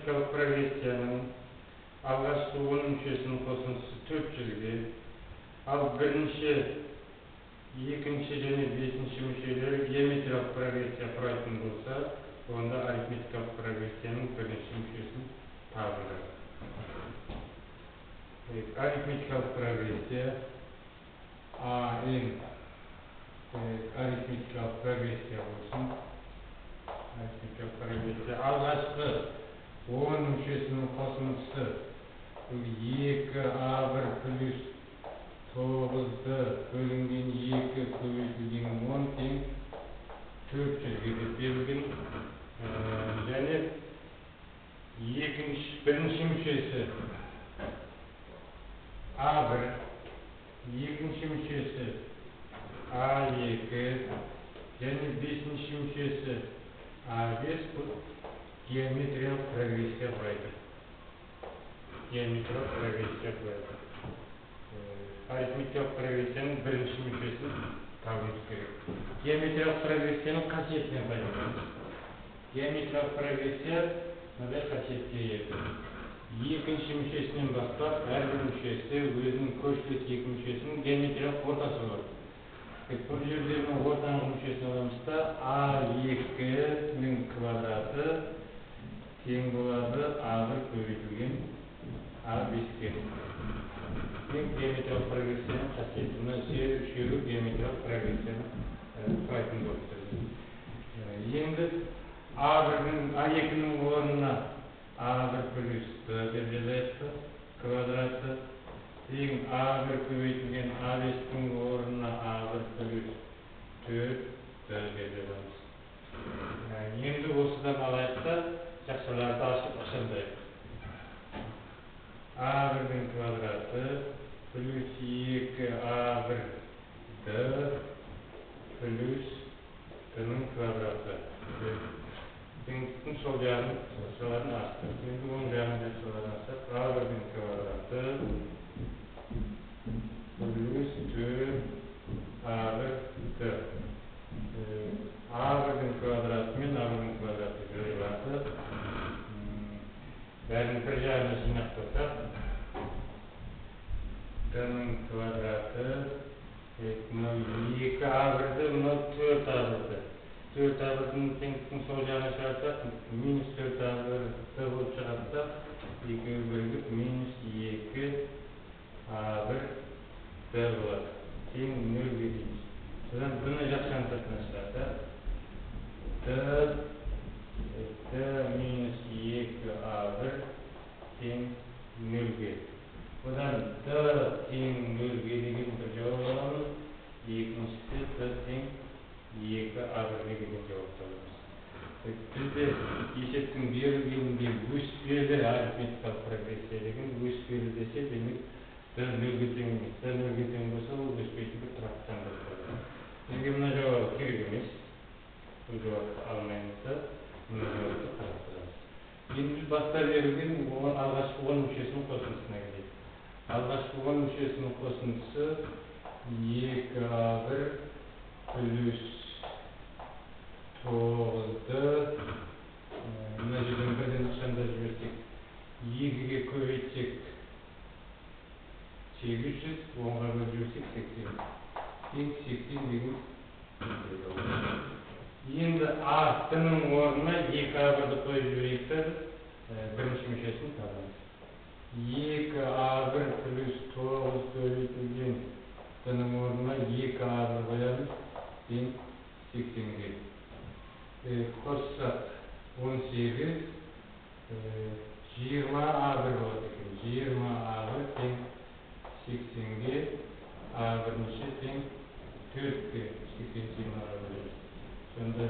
арифметикалық прогрессияның алғашқы 10 мүшесінің қосындысы 400-ге, ал бірінші, екінші және бесінші мүшелері геометриялық прогрессия құрайтын болса, онда арифметикалық прогрессияның бірінші мүшесін табыңдар. Арифметикалық прогрессия АН арифметикалық прогрессия болсын. Арифметикалық прогрессия алғашқы 10 мүшесінің қосындысы 2А1 плюс 9-ды бөлінген 2 көбейтілген 10 тең 400-ге деп берілген. Және бірінші мүшесі А1, екінші мүшесі А2 және бесінші мүшесі А5 бұл геометриялық прогрессия құрайды. Геометриялық прогрессия құрайды. Арифметикалық прогрессияның бірінші мүшесін табуымыз керек. Геометриялық прогрессияның қасиетіне байланысты. Геометриялық прогрессия мынадай қасиетке ие. Екінші мүшесінен бастап әрбір мүшесі өзінің көршілес екі мүшесінің геометриялық ортасы болады. Бұл жерде ортаңғы мүшесін аламызда А2-ның квадраты тең болады А1 көбейтілген А5-ке. Геометриялық прогрессияның қасиеті. Мына үшеуі геометриялық прогрессияның құрайтын болып тұр. Енді А2-ның орнына А1 плюс Б деп жазайық, квадраты тең А1 көбейтілген А5-дің орнына А1 плюс 4 Б деп жазамыз. Енді осыдан алайық та жақшаларды ашып ықшамдайық. А1-дің квадраты плюс 2А1 Б плюс Б-ның квадраты. Теңдіктің сол жағын ашты. Енді оң жағын жақшаларын ашып, А1-дің квадраты плюс 4А1 Б. А1-дің квадраты мен А1-дің квадраты жойылады. Бәрін бір жағына жинақтасақ, Б-ның квадраты 2А1-ді, мынау 4А1-ді. 4А1-дің теңдіктің сол жағына шығарсақ, минус 4А1-ді болып шығарсақ, екеуі бірігіп минус 2А1 Б болады. Тең 0-ге дейміз. Содан бұны жақшаның сыртына шығарсақ, Д минус 2А1 тең 0-ге. Одан Д тең 0-ге деген бір жауап аламыз. Екіншісі Д тең 2А1-ге деген жауап аламыз. Бізде есептің берілгенінде өспелі арифметикалық прогрессия деген өспелі десе, демек Д 0-ге тең емес. Д 0-ге тең болса, ол өспейтін бір тұрақты сан болып тұрады. Бізге мына жауабы керек емес. Бұл жауапты алмаймыз да, мына жауапты қарастырамыз. Енді біз баста берілген алғашқы 10 мүшесінің қосындысына келейік. Алғашқы 10 мүшесінің қосындысы 2А1 плюс 9-ды мына жерден бірден ықшамдап жіберсек, 2-ге көбейтсек 800, 10-ға бөліп жіберсек 80. Тең 80 деген. Енді А-ның орнына 2А1-ді қойып жіберейік та бірінші мүшесін табамыз. 2А1 плюс 9 көбейтілген Д-ның орнына 2А1 қоямыз, тең 80-ге. Қоссақ 18, 20А1 болады екен. 20А1 тең 80-ге, А1-ші тең 4-ге, 80 20-ға бөлеміз. Сонда